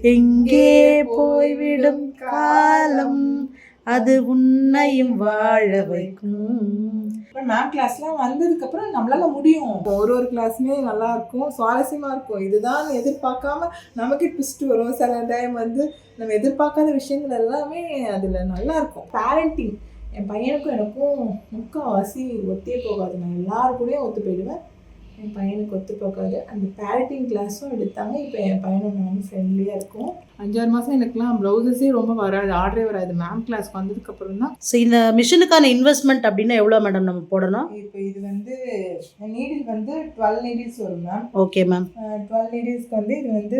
எங்கே போய்விடும் காலம் அது உன்னையும் வாழ வைக்கும். மேம் கிளாஸ்லாம் வந்ததுக்கப்புறம் நம்மளால முடியும். ஒரு கிளாஸுமே நல்லா இருக்கும், சுவாரஸ்யமாக இருக்கும். இதுதான் எதிர்பார்க்காம நமக்கு ட்விஸ்ட் வரும். சில டைம் வந்து நம்ம எதிர்பார்க்காத விஷயங்கள் எல்லாமே அதில் நல்லா இருக்கும். பேரண்டிங் என் பையனுக்கும் எனக்கும் முக்கால்வாசி ஒத்தே போகாது. நான் எல்லாருக்கூடயும் ஒத்து போயிடுவேன், என் பையனுக்கு ஒத்து போகாது. அந்த பேரண்டிங் கிளாஸும் எடுத்தாங்க. இப்போ என் பையனும் நானும் ஃப்ரெண்ட்லியாக இருக்கும். 5-6 மாதம் எனக்குலாம் ப்ளவுஸஸே ரொம்ப வராது, ஆர்டரே வராது. மேம் கிளாஸ்க்கு வந்ததுக்கப்புறம் தான். ஸோ இந்த மிஷினுக்கான இன்வெஸ்ட்மெண்ட் அப்படின்னா எவ்வளோ மேடம் நம்ம போடணும்? இப்போ இது வந்து நீடில் வந்து 12 நீடில்ஸ் வரும் மேம். Okay ma'am. 12 நீடில்ஸ்க்கு வந்து இது வந்து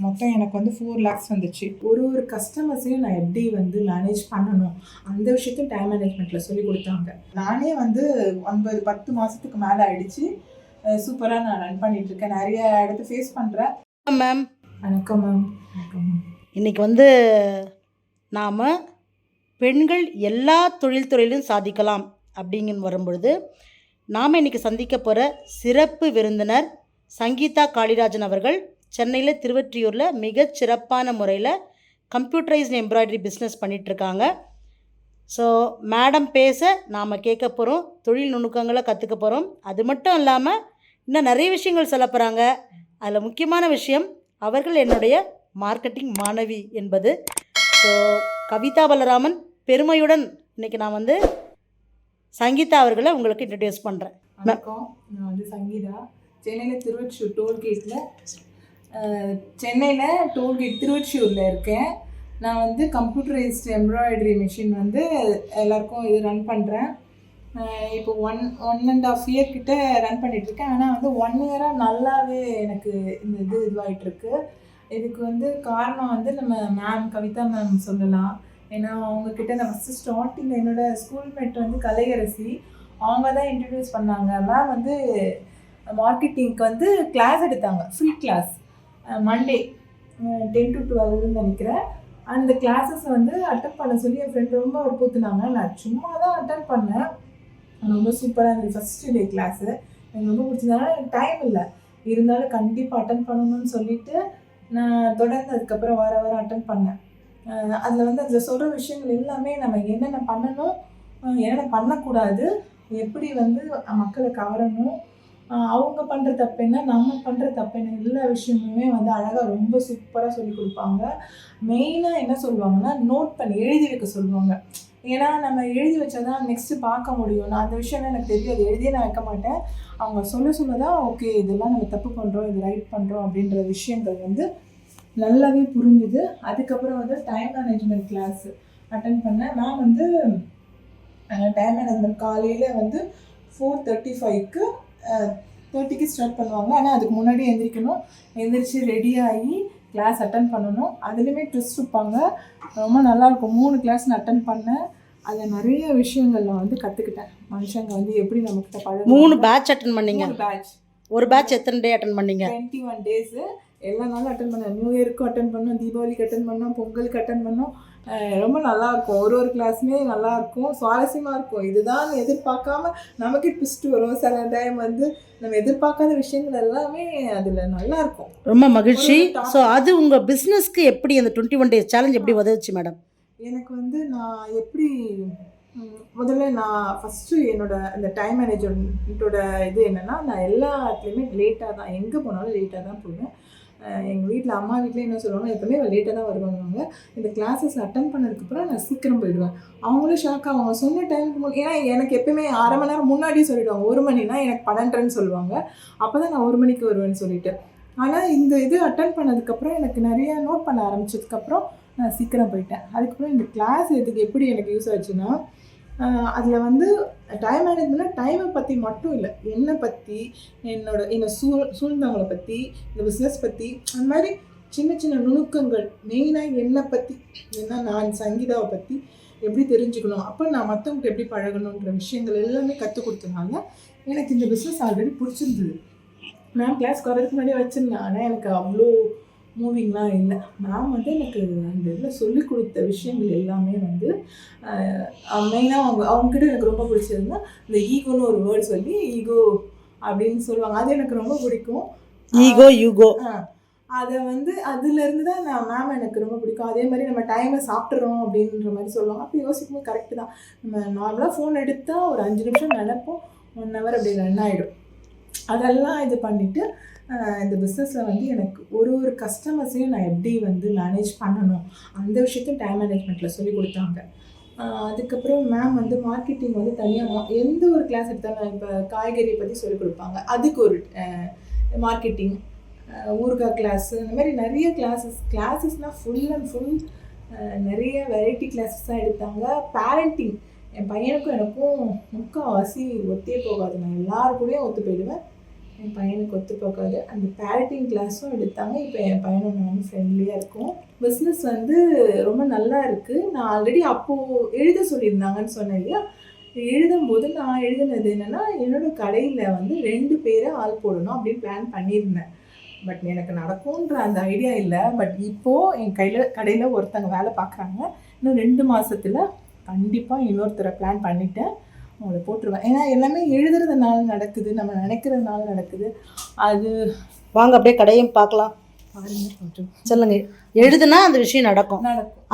மொத்தம் எனக்கு வந்து 4 lakhs வந்துச்சு. ஒரு கஸ்டமர்ஸையும் நான் எப்படி வந்து மேனேஜ் பண்ணணும் அந்த விஷயத்தையும் டைம் மேனேஜ்மெண்ட்டில் சொல்லி கொடுத்தாங்க. நானே வந்து 9-10 மாதத்துக்கு மேலே ஆயிடுச்சு. சூப்பராக நான் ரன் பண்ணிகிட்ருக்கேன். நிறைய இடத்த ஃபேஸ் பண்ணுறேன். மேம் வணக்கம் மேம். வணக்கம் மேம். இன்றைக்கி வந்து நாம் பெண்கள் எல்லா தொழில்துறையிலும் சாதிக்கலாம் அப்படிங்கன்னு வரும்பொழுது நாம் இன்றைக்கி சந்திக்க போகிற சிறப்பு விருந்தினர் சங்கீதா காளிராஜன் அவர்கள் சென்னையில் திருவொற்றியூரில் மிகச் சிறப்பான முறையில் கம்ப்யூட்டரைஸ்டு எம்ப்ராய்டரி பிஸ்னஸ் பண்ணிகிட்ருக்காங்க. ஸோ மேடம் பேச நாம் கேட்க போகிறோம், தொழில் நுணுக்கங்களை கற்றுக்க போகிறோம். அது மட்டும் இல்லாமல் இன்னும் நிறைய விஷயங்கள் சொல்ல போகிறாங்க. அதில் முக்கியமான விஷயம், அவர்கள் என்னுடைய மார்க்கெட்டிங் மாணவி என்பது. ஸோ கவிதா பலராமன் பெருமையுடன் இன்றைக்கி நான் வந்து சங்கீதா அவர்களை உங்களுக்கு இன்ட்ரடியூஸ் பண்ணுறேன். வணக்கம், நான் வந்து சங்கீதா. சென்னையில் திருவொற்றியூர் டோல்கேட்டில் திருவொற்றியூரில் இருக்கேன். நான் வந்து கம்ப்யூட்டரைஸ்டு எம்ப்ராய்டரி மிஷின் வந்து எல்லாருக்கும் இது ரன் பண்ணுறேன். இப்போ 1.5 year கிட்ட ரன் பண்ணிகிட்ருக்கேன். ஆனால் வந்து 1 year-ஆக நல்லாவே எனக்கு இந்த இதுவாகிட்டுருக்கு. இதுக்கு வந்து காரணம் வந்து நம்ம மேம் கவிதா மேம் சொல்லலாம். ஏன்னா அவங்கக்கிட்ட நான் ஃபஸ்ட்டு ஸ்டார்டிங்கில் என்னோடய ஸ்கூல்மேட் வந்து கலையரசி, அவங்க தான் இன்ட்ரடியூஸ் பண்ணாங்க. மேம் வந்து மார்க்கெட்டிங்க்கு வந்து கிளாஸ் எடுத்தாங்க, ஃப்ரீ கிளாஸ், மண்டே 10 to 12 நினைக்கிறேன். அந்த கிளாஸஸ் வந்து அட்டன் பண்ண சொல்லி என் ஃப்ரெண்ட் ரொம்ப வற்புறுத்துனாங்க. நான் சும்மா தான் அட்டன் பண்ணேன். ரொம்ப சூப்பராக இருந்தது. ஃபஸ்ட்டு டே கிளாஸு எனக்கு ரொம்ப பிடிச்சதுனால எனக்கு டைம் இல்லை, இருந்தாலும் கண்டிப்பாக அட்டன் பண்ணணும்னு சொல்லிவிட்டு நான் தொடர்ந்து அதுக்கப்புறம் வார அட்டன் பண்ணேன். அதில் வந்து அதில் சொல்கிற விஷயங்கள் எல்லாமே நம்ம என்னென்ன பண்ணணும், என்னென்ன பண்ணக்கூடாது, எப்படி வந்து மக்களை கவரணும், அவங்க பண்ணுற தப்பு என்ன, நம்ம பண்ணுற தப்பு என்ன, எல்லா விஷயமுமே வந்து அழகாக ரொம்ப சூப்பராக சொல்லி கொடுப்பாங்க. மெயினாக என்ன சொல்லுவாங்கன்னா, நோட் பண்ணி எழுதி வைக்க சொல்லுவாங்க. ஏன்னா நம்ம எழுதி வச்சா தான் நெக்ஸ்ட்டு பார்க்க முடியும். நான் அந்த விஷயம்லாம் எனக்கு தெரியாது, எழுதியே நான் வைக்க மாட்டேன். அவங்க சொல்ல தான் ஓகே இதெல்லாம் நம்ம தப்பு பண்ணுறோம், இது ரைட் பண்ணுறோம் அப்படின்ற விஷயங்கள் வந்து நல்லாவே புரிஞ்சுது. அதுக்கப்புறம் வந்து டைம் மேனேஜ்மெண்ட் கிளாஸ் அட்டன் பண்ணேன். நான் வந்து டைம் மேனேஜ்மெண்ட் காலையில் வந்து 4:35க்கு 30க்கு ஸ்டார்ட் பண்ணுவாங்க. ஆனால் அதுக்கு முன்னாடி எந்திரிச்சு ரெடியாகி கிளாஸ் அட்டன் பண்ணணும். அதுலேயுமே ட்விஸ்ட் இருப்பாங்க, ரொம்ப நல்லாயிருக்கும். 3 கிளாஸ் நான் அட்டன் பண்ணேன். அதில் நிறைய விஷயங்கள் நான் வந்து கற்றுக்கிட்டேன். மனுஷங்க வந்து எப்படி நம்மக்கிட்ட பழக. 3 பேட்ச் அட்டன் பண்ணீங்க? ஒரு பேட்ச் எத்தனை டே அட்டன் பண்ணீங்க? 21 days. எல்லா நாளும் அட்டன் பண்ணேன். நியூ இயருக்கும் அட்டன் பண்ணோம், தீபாவளிக்கு அட்டன் பண்ணோம், பொங்கலுக்கு அட்டன் பண்ணோம். ரொம்ப நல்லாயிருக்கும். ஒரு கிளாஸுமே நல்லாயிருக்கும், சுவாரஸ்யமாக இருக்கும். இதுதான் எதிர்பார்க்காம நமக்கு ட்விஸ்ட் வரும். சில டைம் வந்து நம்ம எதிர்பார்க்காத விஷயங்கள் எல்லாமே அதில் நல்லாயிருக்கும். ரொம்ப மகிழ்ச்சி. ஸோ அது உங்கள் பிஸ்னஸ்க்கு எப்படி அந்த 21 days சேலஞ்ச் எப்படி உதவுச்சு மேடம்? எனக்கு வந்து நான் எப்படி முதல்ல நான் ஃபஸ்ட்டு அந்த டைம் மேனேஜ்மெண்ட்டோட இது என்னென்னா, நான் எல்லாத்துலேயுமே லேட்டாக தான், எங்கே போனாலும் லேட்டாக தான் போவேன். எங்கள் வீட்டில் அம்மா வீட்டில் என்ன சொல்லுவாங்க, எப்போவுமே லேட்டாக தான் வருவாங்க. இந்த கிளாஸஸ் அட்டன் பண்ணதுக்கப்புறம் நான் சீக்கிரம் போயிடுவேன். அவங்களும் ஷாக் ஆவாங்க. சொன்ன டைமுக்கு ஏன்னா எனக்கு எப்போயுமே 1/2 மணி நேரம் முன்னாடியே சொல்லிவிடுவாங்க. 1 மணினா எனக்கு 12:30ன்னு சொல்லுவாங்க. அப்போ தான் நான் 1 மணிக்கு வருவேன்னு சொல்லிட்டு. ஆனால் இந்த இது அட்டன் பண்ணதுக்கப்புறம் எனக்கு நிறையா நோட் பண்ண ஆரம்பித்ததுக்கப்புறம் நான் சீக்கிரம் போயிட்டேன். அதுக்கப்புறம் இந்த கிளாஸ் இதுக்கு எப்படி எனக்கு யூஸ் ஆச்சுன்னா, அதில் வந்து டைம் மேனேஜ்மெண்ட்னா டைமை பற்றி மட்டும் இல்லை, என்னை பற்றி, என்னை சூழ்ந்தவங்களை பற்றி, இந்த பிஸ்னஸ் பற்றி, அந்த மாதிரி சின்ன நுணுக்கங்கள். மெயினாக என்னை பற்றி, ஏன்னா நான் சங்கீதாவை பற்றி எப்படி தெரிஞ்சுக்கணும், அப்போ நான் மற்றவங்களுக்கு எப்படி பழகணுன்ற விஷயங்கள் எல்லாமே கற்றுக் கொடுத்தனால எனக்கு இந்த பிஸ்னஸ் ஆல்ரெடி பிடிச்சிருந்தது. மேம் கிளாஸ் வரதுக்கு முன்னாடியே வச்சுருந்தேன், ஆனால் எனக்கு அவ்வளோ மூவிங்லாம் இல்லை. மேம் வந்து எனக்கு அந்த இதில் சொல்லிக் கொடுத்த விஷயங்கள் எல்லாமே வந்து மெயினாக அவங்ககிட்ட எனக்கு ரொம்ப பிடிச்சிருந்தா இந்த ஈகோன்னு ஒரு வேர்டு சொல்லி ஈகோ அப்படின்னு சொல்லுவாங்க, அது எனக்கு ரொம்ப பிடிக்கும். ஈகோ யூகோ அதை வந்து அதுலேருந்து தான் நான் மேம் எனக்கு ரொம்ப பிடிக்கும். அதே மாதிரி நம்ம டைமை சாப்பிட்றோம் அப்படின்ற மாதிரி சொல்லுவாங்க. அப்போ யோசிக்கும்போது கரெக்டு தான். நம்ம நார்மலாக ஃபோன் எடுத்தால் ஒரு 5 நிமிஷம் நினைப்போம், 1 ஹவர் அப்படி ரன் ஆகிடும். அதெல்லாம் இது பண்ணிவிட்டு இந்த பிஸ்னஸில் வந்து எனக்கு ஒரு கஸ்டமர்ஸையும் நான் எப்படி வந்து மேனேஜ் பண்ணணும் அந்த விஷயத்தையும் டைம் மேனேஜ்மெண்ட்டில் சொல்லி கொடுத்தாங்க. அதுக்கப்புறம் மேம் வந்து மார்க்கெட்டிங் வந்து தனியாக எந்த ஒரு கிளாஸ் எடுத்தாலும் இப்போ காய்கறியை பற்றி சொல்லிக் கொடுப்பாங்க, அதுக்கு ஒரு மார்க்கெட்டிங், ஊறுகாய் கிளாஸு, இந்த மாதிரி நிறைய கிளாஸஸ்னால் ஃபுல் அண்ட் ஃபுல் நிறைய வெரைட்டி கிளாஸஸ் தான் எடுத்தாங்க. பேரண்டிங் என் பையனுக்கும் எனக்கும் முக்கால்வாசி ஒத்தே போகாது. நான் எல்லாரு கூடயும் ஒத்து போயிடுவேன், என் பையனுக்கு ஒத்து போகாது. அந்த பேரண்டிங் கிளாஸும் எடுத்தாங்க. இப்போ என் பையனும் நானும் ஃப்ரெண்ட்லியாக இருக்கும். பிஸ்னஸ் வந்து ரொம்ப நல்லா இருக்குது. நான் ஆல்ரெடி அப்போது எழுத சொல்லியிருந்தாங்கன்னு சொன்னேன் இல்லையா, எழுதும்போது நான் எழுதினது என்னென்னா என்னோடய கடையில் வந்து 2 பேரை ஆள் போடணும் அப்படின்னு பிளான் பண்ணியிருந்தேன். பட் எனக்கு நடக்கும்ன்ற அந்த ஐடியா இல்லை. பட் இப்போது என் கடையில் ஒருத்தங்க வேலை பார்க்குறாங்க. இன்னும் 2 மாதத்தில் கண்டிப்பாக இன்னொருத்தரை பிளான் பண்ணிவிட்டேன், அவங்கள போட்டுருவேன். ஏன்னா எல்லாமே எழுதுறதுனால நடக்குது, நம்ம நினைக்கிறதுனால நடக்குது. அது வாங்க அப்படியே கடையும் பார்க்கலாம். பாருங்க கொஞ்சம் சொல்லுங்க. எழுதுனா அந்த விஷயம் நடக்கும்.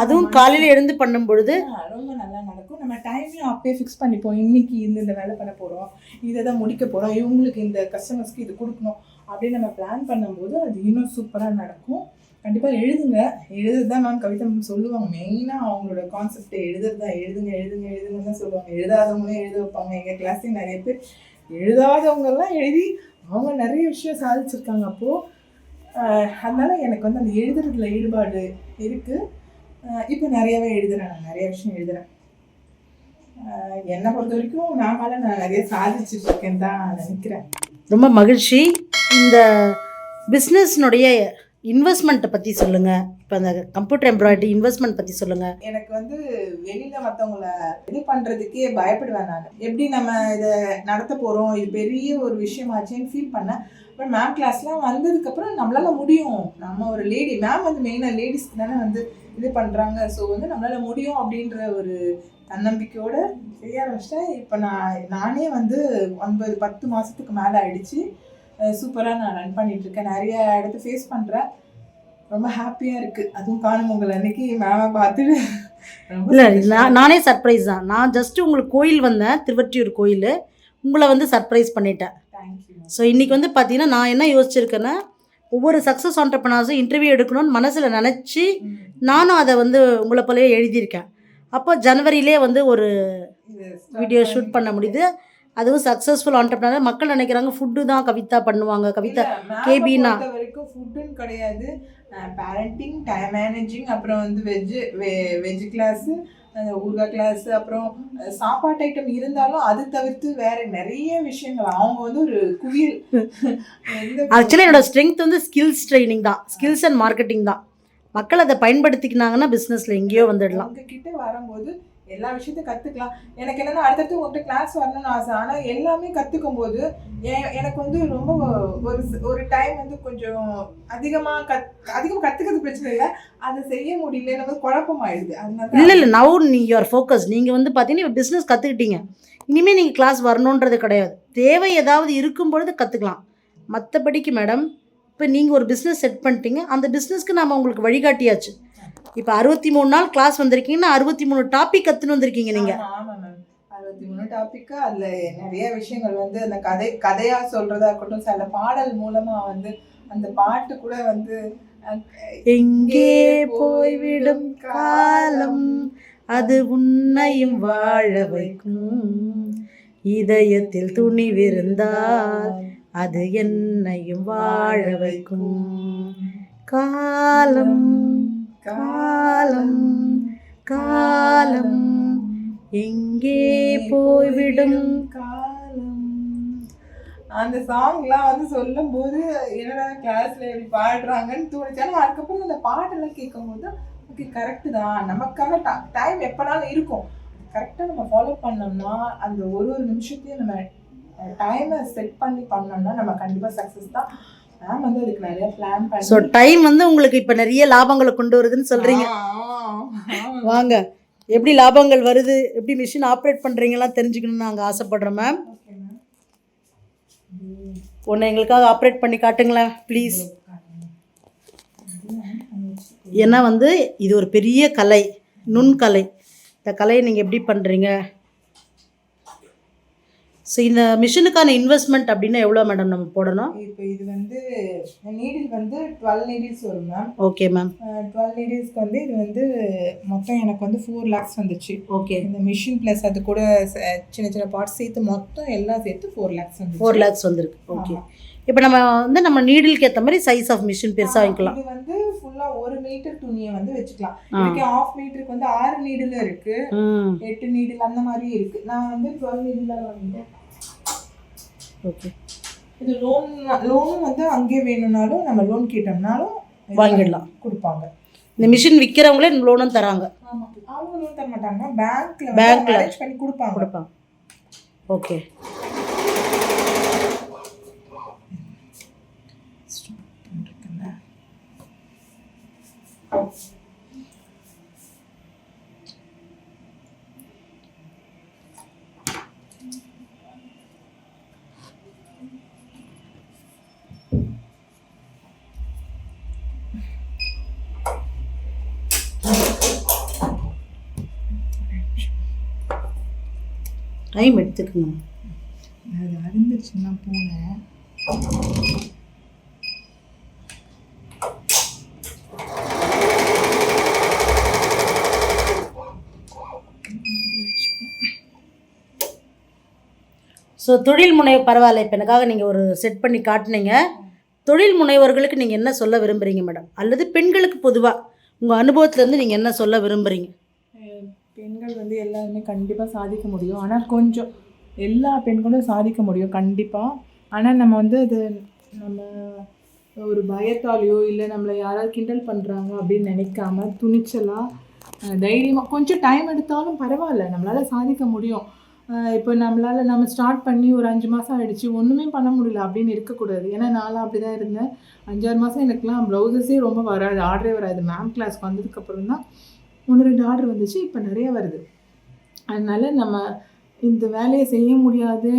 அதுவும் காலையில் எழுந்து பண்ணும் பொழுது ரொம்ப நல்லா நடக்கும். நம்ம டைமையும் அப்பயே ஃபிக்ஸ் பண்ணிப்போம். இன்னைக்கு இந்த வேலை பண்ண போகிறோம், இதை தான் முடிக்க போகிறோம், இவங்களுக்கு இந்த கஸ்டமர்ஸ்க்கு இது கொடுக்கணும் அப்படின்னு நம்ம பிளான் பண்ணும்போது அது இன்னும் சூப்பராக நடக்கும். கண்டிப்பாக எழுதுங்க. எழுதுறது தான் மேம் கவிதா மேம் சொல்லுவாங்க. மெயினாக அவங்களோட கான்செப்டை எழுதுறது தான். எழுதுங்கன்னு தான் சொல்லுவாங்க. எழுதாதவங்களே எழுத வைப்பாங்க. எங்கள் கிளாஸ்லேயும் நிறைய பேர் எழுதாதவங்கெல்லாம் எழுதி அவங்க நிறைய விஷயம் சாதிச்சிருக்காங்க. அப்போது அதனால் எனக்கு வந்து அந்த எழுதுறதுல ஈடுபாடு இருக்குது. இப்போ நிறையவே எழுதுகிறேன், நான் நிறைய விஷயம் எழுதுகிறேன். என்னை பொறுத்த வரைக்கும் நான் நிறைய சாதிச்சிட்ருக்கேன்னு தான் நினைக்கிறேன். ரொம்ப மகிழ்ச்சி. இந்த பிஸ்னஸ்னுடைய இன்வெஸ்ட்மெண்ட்டை பற்றி சொல்லுங்கள். இப்போ அந்த கம்ப்யூட்டர் எம்ப்ராய்டரி இன்வெஸ்ட்மெண்ட் பற்றி சொல்லுங்கள். எனக்கு வந்து வெளியில் மற்றவங்கள இது பண்ணுறதுக்கே பயப்படுவேன் நான். எப்படி நம்ம இதை நடத்த போகிறோம், இது பெரிய ஒரு விஷயமாச்சேன்னு ஃபீல் பண்ணேன். அப்புறம் மேம் கிளாஸ்லாம் வந்ததுக்கப்புறம் நம்மளால் முடியும், நம்ம ஒரு லேடி, மேம் வந்து மெயினாக லேடிஸ்க்கு தானே வந்து இது பண்ணுறாங்க, ஸோ வந்து நம்மளால் முடியும் அப்படின்ற ஒரு தன்னம்பிக்கையோடு செய்ய ஆரம்பிச்சிட்டேன். இப்போ நானே வந்து 9-10 மாதத்துக்கு மேலே ஆகிடுச்சு. சூப்பராக நான் ரன் பண்ணிகிட்ருக்கேன். நிறைய இடத்த ஃபேஸ் பண்ணுறேன். ரொம்ப ஹாப்பியாக இருக்குது. அதுவும் காணும் உங்களை அன்றைக்கி மேமை பார்த்துட்டு இல்லை, நானே சர்ப்ரைஸ் தான். நான் ஜஸ்ட்டு உங்களுக்கு கோயில் வந்தேன், திருவற்றியூர் கோயில், உங்களை வந்து சர்ப்ரைஸ் பண்ணிட்டேன். தேங்க்யூ. ஸோ இன்றைக்கி வந்து பார்த்தீங்கன்னா நான் என்ன யோசிச்சிருக்கேன்னா, ஒவ்வொரு சக்ஸஸ் ஆண்டர்ப்ரனர்ஸும் இன்டர்வியூ எடுக்கணும்னு மனசில் நினச்சி நானும் அதை வந்து உங்களை போலவே எழுதியிருக்கேன். அப்போ ஜனவரியிலே வந்து ஒரு வீடியோ ஷூட் பண்ண முடியுது. அதுவும் சக்ஸஸ்ஃபுல் ஆண்டர்ப்ரனர். மக்கள் நினைக்கிறாங்க ஃபுட்டு தான் கவிதா பண்ணுவாங்க, கவிதா கேபினா வரைக்கும் ஃபுட்டுன்னு கிடையாது. பேரண்டிங், டைம் மேனேஜிங், அப்புறம் வந்து வெஜ் கிளாஸு, ஊறுகாய் கிளாஸு, அப்புறம் சாப்பாட்டு ஐட்டம் இருந்தாலும் அது தவிர்த்து வேறு நிறைய விஷயங்கள். அவங்க வந்து ஒரு குவியல். ஆக்சுவலி என்னோட ஸ்ட்ரென்த் வந்து ஸ்கில்ஸ் ட்ரைனிங் தான், ஸ்கில்ஸ் அண்ட் மார்க்கெட்டிங் தான். மக்கள் அதை பயன்படுத்திக்கினாங்கன்னா பிஸ்னஸில் எங்கேயோ வந்துடலாம். உங்ககிட்ட வரும்போது எல்லா விஷயத்தையும் கற்றுக்கலாம். எனக்கு என்னென்னா அடுத்தடுத்து உங்கள்கிட்ட கிளாஸ் வரணும்னு ஆசை. ஆனால் எல்லாமே கற்றுக்கும் போது எனக்கு வந்து ரொம்ப ஒரு டைம் வந்து கொஞ்சம் அதிகமாக கற்றுக்கிறது பிரச்சனை இல்லை, அதை செய்ய முடியல, நம்ம குழப்பமாயிடுது. அதனால இல்லை நவ் யூஆர் ஃபோக்கஸ். நீங்கள் வந்து பார்த்தீங்கன்னா பிஸ்னஸ் கற்றுக்கிட்டீங்க, இனிமேல் நீங்கள் கிளாஸ் வரணுன்றது கிடையாது. தேவை ஏதாவது இருக்கும் பொழுது கற்றுக்கலாம். மற்றபடிக்கு மேடம் இப்போ நீங்கள் ஒரு பிஸ்னஸ் செட் பண்ணிட்டீங்க, அந்த பிஸ்னஸ்க்கு நாம் உங்களுக்கு வழிகாட்டியாச்சு. இப்போ 63 நாள் கிளாஸ் வந்திருக்கீங்கன்னா 63 டாபிக் கற்றுன்னு வந்திருக்கீங்க நீங்கள். ஆமாம் மேம், 63 டாப்பிக்கு. அதில் நிறைய விஷயங்கள் வந்து அந்த கதையாக சொல்கிறதா இருக்கட்டும், சில பாடல் மூலமாக வந்து அந்த பாட்டு கூட வந்து எங்கே போய்விடும் காலம் அது உன்னையும் வாழ வைக்கும், இதயத்தில் துணிவிருந்தால் அது என்னையும் வாழ வைக்கும், காலம் காலம் காலம் எங்கே போய்விடும் காலம். அந்த சாங்லாம் வந்து சொல்லும்போது என்னடா கிளாஸில் எப்படி பாடுறாங்கன்னு தோணுச்சு. ஆனால் அதுக்கப்புறம் அந்த பாட்டெல்லாம் கேட்கும்போது ஓகே கரெக்டு தான், நமக்கான டைம் எப்போனாலும் இருக்கும், கரெக்டாக நம்ம ஃபாலோ பண்ணோம்னா அந்த ஒரு நிமிஷத்தையும் நம்ம டைமை செட் பண்ணி பண்ணோம்னா நம்ம கண்டிப்பாக சக்ஸஸ் தான். மேம் வந்து அதுக்கு நிறைய பிளான் பண்ணி. ஸோ டைம் வந்து உங்களுக்கு இப்போ நிறைய லாபங்களை கொண்டு வருதுன்னு சொல்கிறீங்க. வாங்க எப்படி லாபங்கள் வருது, எப்படி மிஷின் ஆப்ரேட் பண்ணுறீங்கலாம் தெரிஞ்சுக்கணும்னு நாங்கள் ஆசைப்படுறோம் மேம். ஒன்று எங்களுக்காக ஆப்ரேட் பண்ணி காட்டுங்களேன் ப்ளீஸ். ஏன்னா வந்து இது ஒரு பெரிய கலை, நுண்கலை. இந்த கலையை நீங்கள் எப்படி பண்ணுறீங்க? ஸோ இந்த மிஷினுக்கான இன்வெஸ்ட்மெண்ட் அப்படின்னா எவ்வளோ மேடம் நம்ம போடணும்? இப்போ இது வந்து நீடில் வந்து 12 நீடில்ஸ் வரும் மேம். Okay ma'am. 12 நீடில்ஸ்க்கு வந்து இது வந்து மொத்தம் எனக்கு வந்து 4 lakhs வந்துச்சு. ஓகே. இந்த மிஷின் ப்ளஸ் அது கூட சின்ன சின்ன பார்ட்ஸ் சேர்த்து மொத்தம் எல்லாம் சேர்த்து 4 lakhs வந்துச்சு. 4 lakhs வந்துருக்கு. ஓகே. இப்போ நம்ம வந்து நம்ம நீடிலுக்கு ஏற்ற மாதிரி சைஸ் ஆஃப் மிஷின் பெருசாக வாங்கிக்கலாம். இது வந்து ஃபுல்லாக 1 மீட்டர் துணியை வந்து வச்சுக்கலாம். இதுக்கு 1/2 மீட்டருக்கு வந்து 6 நீடில் இருக்கு, 8 நீடில் அந்த மாதிரி இருக்கு. நான் வந்து 12 நீடில் வாங்கிட்டேன். ஓகே. இது லோனும் வந்து அங்கேயே வேணும்னாலும் நம்ம லோன் கேட்டோம்னாலும் வாங்கிடலாம், கொடுப்பாங்க. இந்த மிஷின் விற்கிறவங்களே லோனும் தராங்க. ஆமாம், அவங்க லோன் தர மாட்டாங்க, பேங்க்ல அரேஞ்ச் பண்ணி கொடுப்பாங்க. ஓகே. டைம் எடுத்துக்கணும். அது அருந்துச்சுன்னா போனேன். ஸோ தொழில் முனைவு பரவாயில்ல, இப்போ எனக்காக நீங்கள் ஒரு செட் பண்ணி காட்டினீங்க. தொழில் முனைவர்களுக்கு நீங்கள் என்ன சொல்ல விரும்புகிறீங்க மேடம்? அல்லது பெண்களுக்கு பொதுவாக உங்கள் அனுபவத்துலேருந்து நீங்கள் என்ன சொல்ல விரும்புகிறீங்க? பெண்கள் வந்து எல்லாருமே கண்டிப்பாக சாதிக்க முடியும். ஆனால் கொஞ்சம் எல்லா பெண்களும் சாதிக்க முடியும் கண்டிப்பாக. ஆனால் நம்ம வந்து அது நம்ம ஒரு பயத்தாலேயோ இல்லை நம்மளை யாராவது கிண்டல் பண்ணுறாங்க அப்படின்னு நினைக்காம துணிச்சலாக தைரியமாக கொஞ்சம் டைம் எடுத்தாலும் பரவாயில்ல, நம்மளால் சாதிக்க முடியும். இப்போ நம்ம ஸ்டார்ட் பண்ணி ஒரு 5 மாதம் ஆகிடுச்சு, ஒன்றுமே பண்ண முடியல அப்படின்னு இருக்கக்கூடாது. ஏன்னா நானும் அப்படி தான் இருந்தேன். 5-6 மாதம் எனக்குலாம் ப்ளவுஸஸே ரொம்ப வராது, ஆர்டரே வராது. மேம் கிளாஸ்க்கு வந்ததுக்கப்புறம் தான் 1-2 ஆர்டர் வந்துச்சு, இப்போ நிறைய வருது. அதனால் நம்ம இந்த வேலையை செய்ய முடியாது,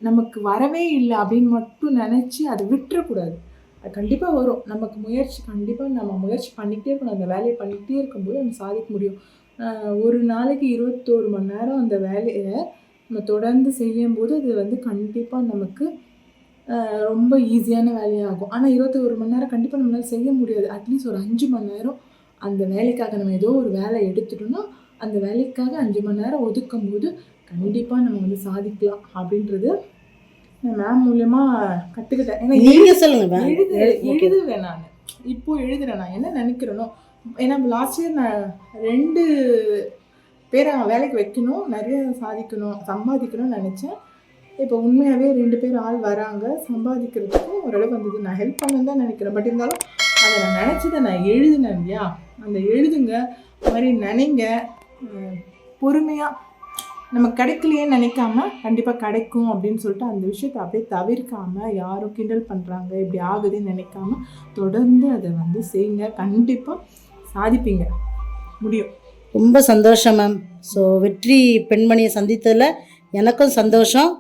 நமக்கு வரவே இல்லை அப்படின்னு மட்டும் நினச்சி அதை விட்டுறக்கூடாது. அது கண்டிப்பாக வரும். நமக்கு கண்டிப்பாக நம்ம முயற்சி பண்ணிக்கிட்டே இருக்கணும். அந்த வேலையை பண்ணிக்கிட்டே இருக்கும்போது நம்ம சாதிக்க முடியும். ஒரு நாளைக்கு 21 மணி நேரம் அந்த வேலையை நம்ம தொடர்ந்து செய்யும்போது அது வந்து கண்டிப்பாக நமக்கு ரொம்ப ஈஸியான வேலையாகும். ஆனால் 21 மணி நேரம் கண்டிப்பாக நம்மளால் செய்ய முடியாது. அட்லீஸ்ட் ஒரு 5 மணி நேரம் அந்த வேலைக்காக நம்ம ஏதோ ஒரு வேலை எடுத்துட்டோம்னா அந்த வேலைக்காக 5 மணி நேரம் ஒதுக்கும் போது கண்டிப்பாக நம்ம வந்து சாதிக்கலாம் அப்படின்றது மேம் மூலியமாக கற்றுக்கிட்டேன். ஏன்னா நீங்கள் சொல்லுங்கள். எழுதுவேன் நான், இப்போது எழுதுறேன். நான் என்ன நினைக்கிறேனோ, ஏன்னா லாஸ்ட் இயர் நான் 2 பேரை வேலைக்கு வைக்கணும், நிறைய சம்பாதிக்கணும்னு நினச்சேன். இப்போ உண்மையாகவே 2 பேர் ஆள் வராங்க, சம்பாதிக்கிறதுக்கும் ஓரளவு வந்தது. நான் ஹெல்ப் பண்ணணுன்னு தான் நினைக்கிறேன். பட் இருந்தாலும் அதை நான் நினச்சதை நான் எழுதினேன் இல்லையா, அந்த எழுதுங்க, அது மாதிரி நினைங்க, பொறுமையாக நம்ம கிடைக்கலையே நினைக்காம கண்டிப்பாக கிடைக்கும் அப்படின்னு சொல்லிட்டு அந்த விஷயத்தை அப்படியே தவிர்க்காமல், யாரும் கிண்டல் பண்ணுறாங்க இப்படி ஆகுதுன்னு நினைக்காம தொடர்ந்து அதை வந்து செய்யுங்க. கண்டிப்பாக சாதிப்பீங்க, முடியும். ரொம்ப சந்தோஷம் மேம். ஸோ வெற்றி பெண்மணியை சந்தித்ததில் எனக்கும் சந்தோஷம்.